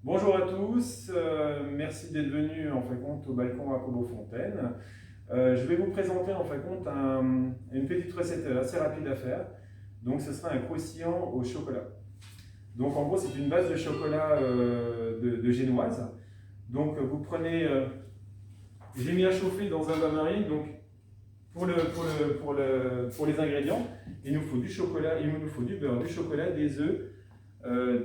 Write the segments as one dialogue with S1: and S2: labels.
S1: Bonjour à tous, merci d'être venus en fin de compte au balcon à Cobo-Fontaine. Je vais vous présenter en fin de compte une petite recette assez rapide à faire. Donc ce sera un croustillant au chocolat. Donc en gros c'est une base de chocolat de génoise. Donc vous prenez, j'ai mis à chauffer dans un bain-marie. Donc pour les ingrédients, il nous faut du chocolat, il nous faut du beurre, du chocolat, des œufs,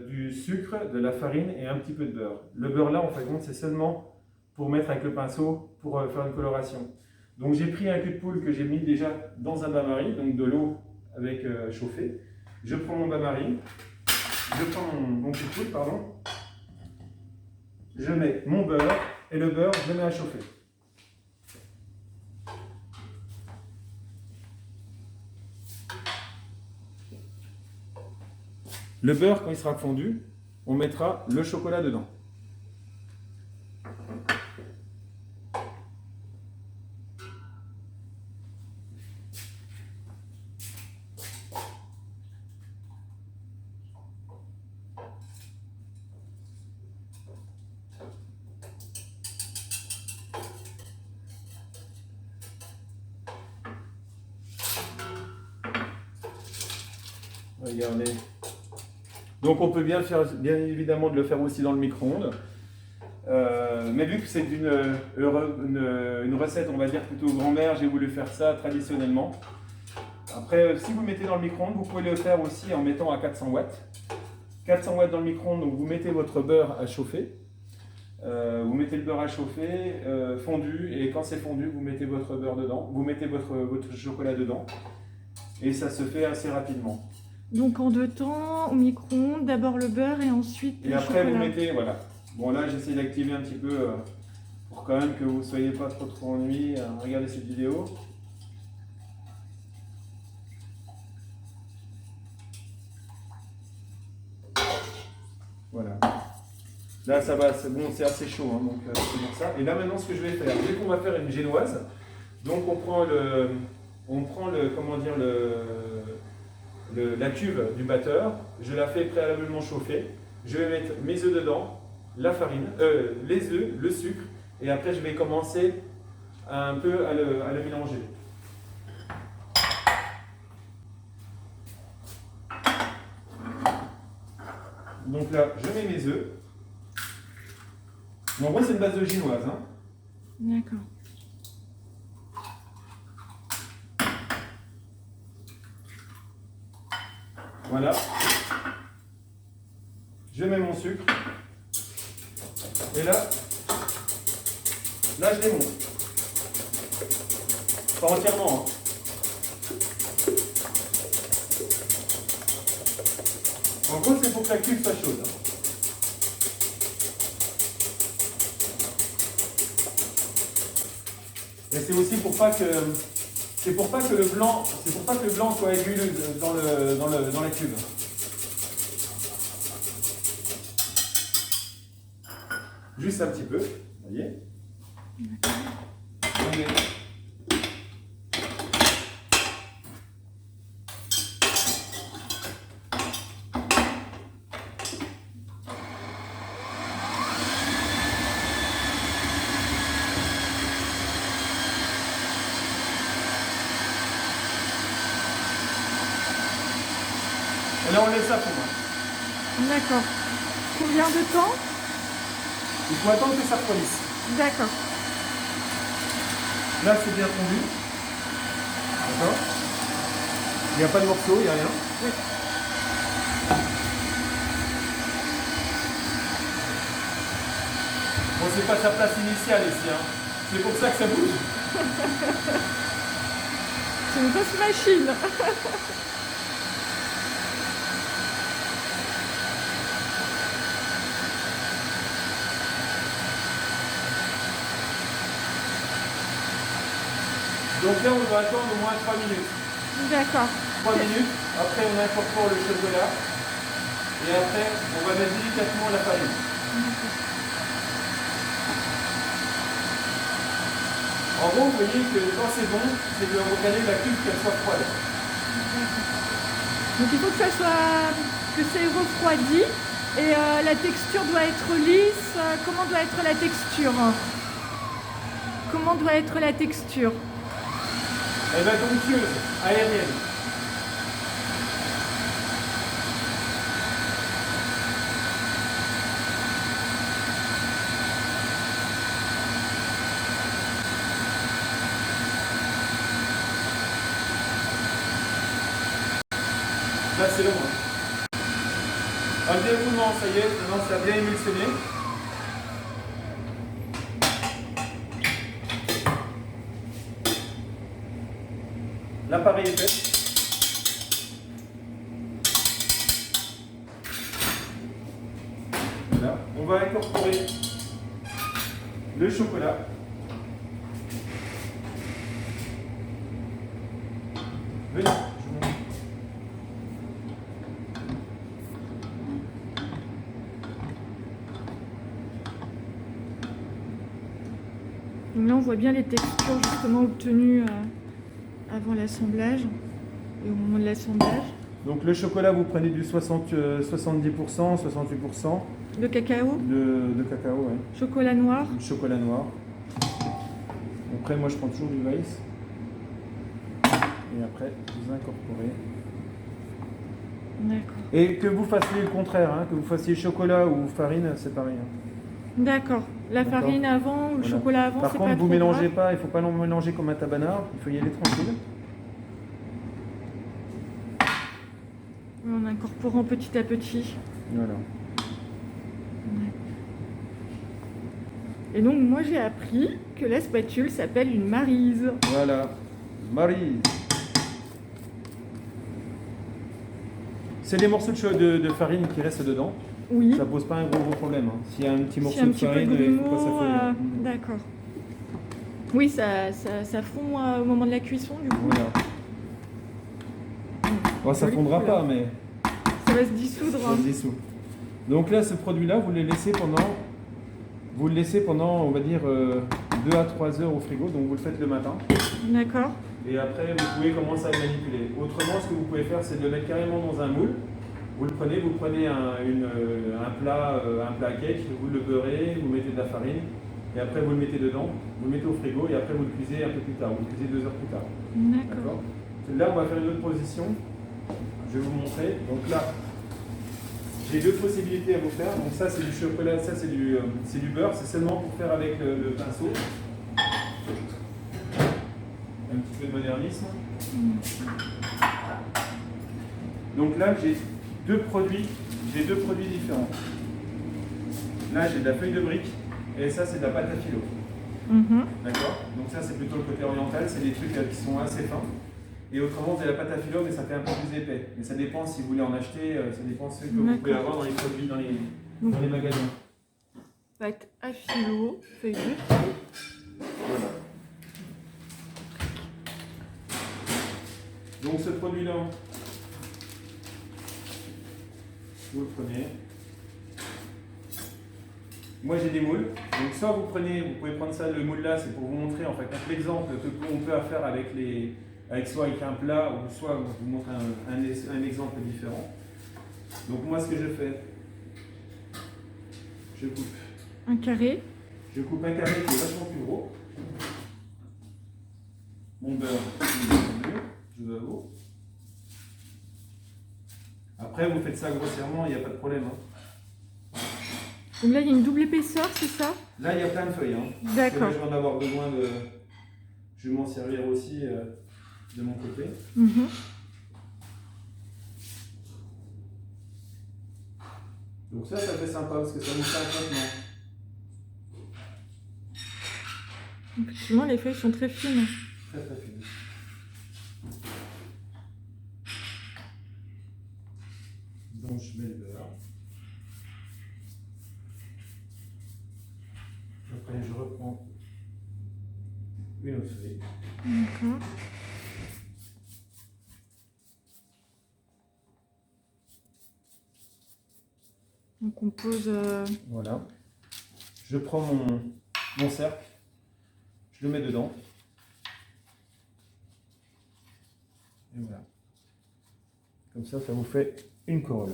S1: du sucre, de la farine et un petit peu de beurre. Le beurre là, en fin de compte, c'est seulement pour mettre avec le pinceau pour faire une coloration. Donc j'ai pris un cul de poule que j'ai mis déjà dans un bain-marie, donc de l'eau avec chauffée. Je prends mon bain-marie, je prends mon cul de poule, pardon. Je mets mon beurre et le beurre, je le mets à chauffer. Le beurre, quand il sera fondu, on mettra le chocolat dedans. Regardez. Donc on peut bien évidemment de le faire aussi dans le micro-ondes. Mais vu que c'est une recette, on va dire plutôt grand-mère, j'ai voulu faire ça traditionnellement. Après, si vous mettez dans le micro-ondes, vous pouvez le faire aussi en mettant à 400 watts. 400 watts dans le micro-ondes, donc vous mettez votre beurre à chauffer. Vous mettez le beurre à chauffer, fondu, et quand c'est fondu, vous mettez votre beurre dedans, vous mettez votre chocolat dedans, et ça se fait assez rapidement.
S2: Donc en deux temps, au micro-ondes, d'abord le beurre et ensuite
S1: Et
S2: le
S1: après,
S2: chocolat.
S1: vous mettez, voilà. Bon, là, j'essaie d'activer un petit peu pour quand même que vous ne soyez pas trop ennuyés à regarder cette vidéo. Voilà. Là, ça va, c'est bon, c'est assez chaud, hein, donc c'est pour ça. Et là, maintenant, ce que je vais faire, dès qu'on va faire une génoise, donc comment dire, la cuve du batteur, je la fais préalablement chauffer, je vais mettre mes œufs dedans, la farine, les œufs, le sucre, et après je vais commencer un peu à le mélanger. Donc là, je mets mes œufs. En gros, c'est une base de génoise. Hein.
S2: D'accord.
S1: Voilà. Je mets mon sucre. Et là je démonte. Pas entièrement. Hein. En gros, c'est pour que la cuve soit chaude. Hein. Et c'est aussi pour pas que le blanc soit aiguleux dans la cuve. Juste un petit peu, vous voyez. Et là, on laisse ça fondre.
S2: D'accord. Combien de temps?
S1: Il faut attendre que ça refroidisse.
S2: D'accord.
S1: Là, c'est bien fondu. D'accord. Il n'y a pas de morceaux, il n'y a rien.
S2: Oui.
S1: Bon, c'est pas sa place initiale ici. Hein. C'est pour ça que ça bouge.
S2: C'est une grosse machine.
S1: Donc là, on va attendre au moins 3 minutes.
S2: D'accord.
S1: 3 minutes, après on incorpore le chocolat et après on va mettre délicatement la farine. En gros, vous voyez que quand c'est bon, c'est de regarder la cuve qu'elle soit froide.
S2: Donc il faut que ça soit, que c'est refroidi Et la texture doit être lisse. Comment doit être la texture? Comment doit être la texture?
S1: Elle va être onctueuse, aérienne. Là, c'est long. Hein. Un déroulement, ça y est, maintenant ça a bien émulsionné. L'appareil est fait. Voilà. On va incorporer le chocolat. Venez.
S2: Donc là, on voit bien les textures justement obtenues avant l'assemblage et au moment de l'assemblage.
S1: Donc le chocolat, vous prenez du 70%, 68%
S2: Le cacao,
S1: de cacao, ouais.
S2: chocolat noir.
S1: Du chocolat noir. Après, moi, je prends toujours du Weiss. Et après, vous incorporez.
S2: D'accord.
S1: Et que vous fassiez le contraire, hein, que vous fassiez chocolat ou farine, c'est pareil. Hein.
S2: D'accord. La
S1: D'accord.
S2: farine avant ou le
S1: Voilà.
S2: chocolat avant,
S1: Par
S2: c'est
S1: contre,
S2: pas
S1: vous
S2: trop
S1: mélangez
S2: grave.
S1: pas, il ne faut pas le mélanger comme un tabanard, il faut y aller tranquille.
S2: En incorporant petit à petit.
S1: Voilà.
S2: Et donc, moi, j'ai appris que la spatule s'appelle une maryse.
S1: Voilà. Marie. C'est des morceaux de farine qui restent dedans.
S2: Oui.
S1: Ça pose pas un gros problème. Hein. S'il y a un petit morceau
S2: un
S1: de
S2: petit peu
S1: farine,
S2: de
S1: il faut pas
S2: grumeaux,
S1: s'affoler.
S2: d'accord. Oui, ça fond au moment de la cuisson, du coup.
S1: Voilà. Bon, ça
S2: Joli
S1: fondra
S2: couleur.
S1: pas, mais
S2: Ça va se dissoudre.
S1: ça se dissout. Donc là, ce produit-là, vous le laissez pendant, on va dire, 2 à 3 heures au frigo. Donc vous le faites le matin.
S2: D'accord.
S1: Et après, vous pouvez commencer à le manipuler. Autrement, ce que vous pouvez faire, c'est de le mettre carrément dans un moule. Vous prenez un plat à cake, vous le beurrez, vous mettez de la farine, et après vous le mettez dedans, vous le mettez au frigo, et après vous le cuisez un peu plus tard, vous le cuisez 2 heures plus tard.
S2: D'accord.
S1: Là, on va faire une autre position. Je vais vous montrer. Donc là, j'ai 2 possibilités à vous faire. Donc ça, c'est du chocolat, ça, c'est du beurre. C'est seulement pour faire avec le pinceau. Un petit peu de modernisme. Donc là, j'ai deux produits différents. Là, j'ai de la feuille de brique et ça, c'est de la pâte à filo. D'accord? Donc ça, c'est plutôt le côté oriental. C'est des trucs qui sont assez fins. Et autrement, vous avez la pâte à filo, mais ça fait un peu plus épais. Mais ça dépend si vous voulez en acheter, ça dépend ce que vous pouvez avoir dans les produits, dans les magasins.
S2: Pâte à filo, feuille de brique.
S1: Voilà. Donc ce produit-là, vous le prenez. Moi j'ai des moules. Donc soit vous pouvez prendre ça, le moule là, c'est pour vous montrer en fait l'exemple qu'on peut faire soit avec un plat ou soit vous montre un exemple différent. Donc moi ce que je fais, je coupe.
S2: Un carré.
S1: Je coupe un carré qui est vachement plus gros. Mon beurre, je vous avoue. Après, vous faites ça grossièrement, il n'y a pas de problème. Hein.
S2: Donc là, il y a une double épaisseur, c'est ça?
S1: Là, il y a plein de feuilles. Hein.
S2: D'accord.
S1: Je vais en avoir besoin de. Je vais m'en servir aussi de mon côté. Donc ça fait sympa parce que ça nous fait un traitement.
S2: Effectivement, les feuilles sont très fines.
S1: Très très fine. Donc je mets le beurre. Après je reprends une autre feuille.
S2: D'accord. Donc on pose...
S1: Voilà. Je prends mon cercle, je le mets dedans. Et voilà. Comme ça, ça vous fait une corolle.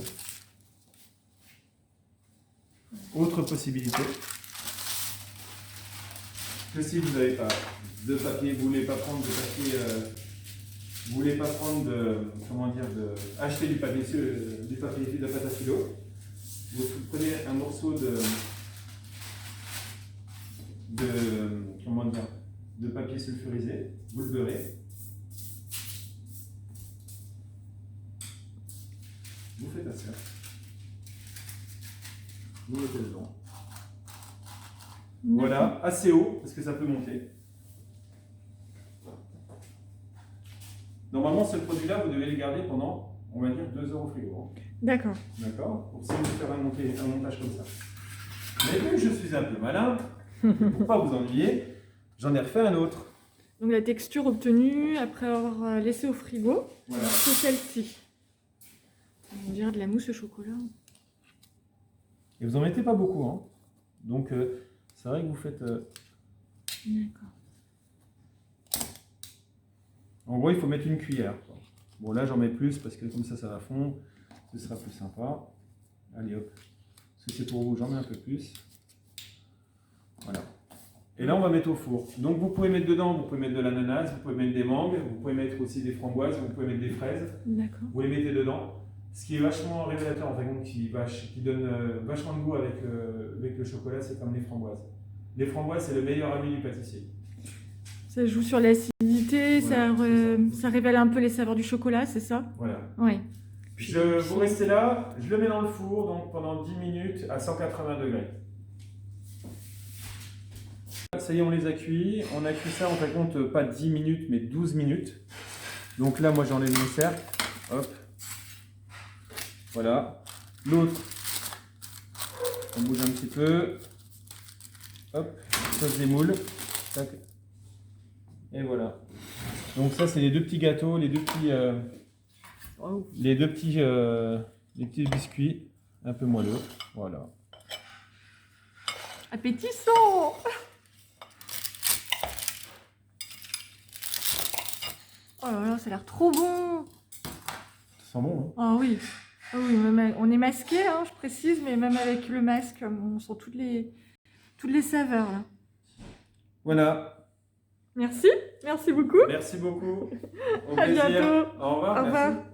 S1: Autre possibilité, que si vous n'avez pas de papier, vous voulez pas prendre de papier, vous voulez pas prendre de, comment dire, acheter du papier de pâte à philo, vous prenez un morceau comment dire, de papier sulfurisé, vous le beurrez, vous faites ça, vous mettez dedans. Voilà, assez haut, parce que ça peut monter. Normalement, ce produit-là, vous devez le garder pendant, on va dire, 2 heures au frigo.
S2: D'accord.
S1: D'accord. Pour si vous faire un montage comme ça. Mais vu que je suis un peu malin, pour ne pas vous ennuyer, j'en ai refait un autre.
S2: Donc la texture obtenue après avoir laissé au frigo,
S1: Voilà.
S2: c'est celle-ci. On dirait de la mousse au chocolat.
S1: Et vous en mettez pas beaucoup, hein. Donc, c'est vrai que vous faites...
S2: D'accord.
S1: En gros, il faut mettre une cuillère, quoi. Bon, là, j'en mets plus parce que comme ça va fondre. Ce sera plus sympa. Allez, hop. Parce que c'est pour vous, j'en mets un peu plus. Voilà. Et là, on va mettre au four. Donc, vous pouvez mettre dedans, vous pouvez mettre de l'ananas, vous pouvez mettre des mangues, vous pouvez mettre aussi des framboises, vous pouvez mettre des fraises.
S2: D'accord.
S1: Vous les mettez dedans. Ce qui est vachement révélateur, en fait, qui donne vachement de goût avec le chocolat, c'est comme les framboises. Les framboises, c'est le meilleur ami du pâtissier.
S2: Ça joue sur l'acidité,
S1: Voilà,
S2: ça révèle un peu les saveurs du chocolat, c'est ça?
S1: Voilà.
S2: Oui.
S1: Vous restez là, je le mets dans le four donc pendant 10 minutes à 180 degrés. Ça y est, on les a cuits. On a cuit ça, on ne compte pas 10 minutes, mais 12 minutes. Donc là, moi, j'enlève mes cercles. Hop. Voilà. L'autre, on bouge un petit peu. Hop, ça se démoule. Tac. Et voilà. Donc ça, c'est les deux petits gâteaux, les deux petits biscuits un peu moelleux. Voilà.
S2: Appétissant! Oh là là, ça a l'air trop bon!
S1: Ça sent bon, hein?
S2: Ah oui, ah oui, même on est masqué, hein, je précise, mais même avec le masque, on sent toutes les saveurs. Là.
S1: Voilà.
S2: Merci beaucoup.
S1: Merci beaucoup. Au
S2: À
S1: plaisir.
S2: bientôt.
S1: Au revoir.
S2: Au revoir.
S1: Merci.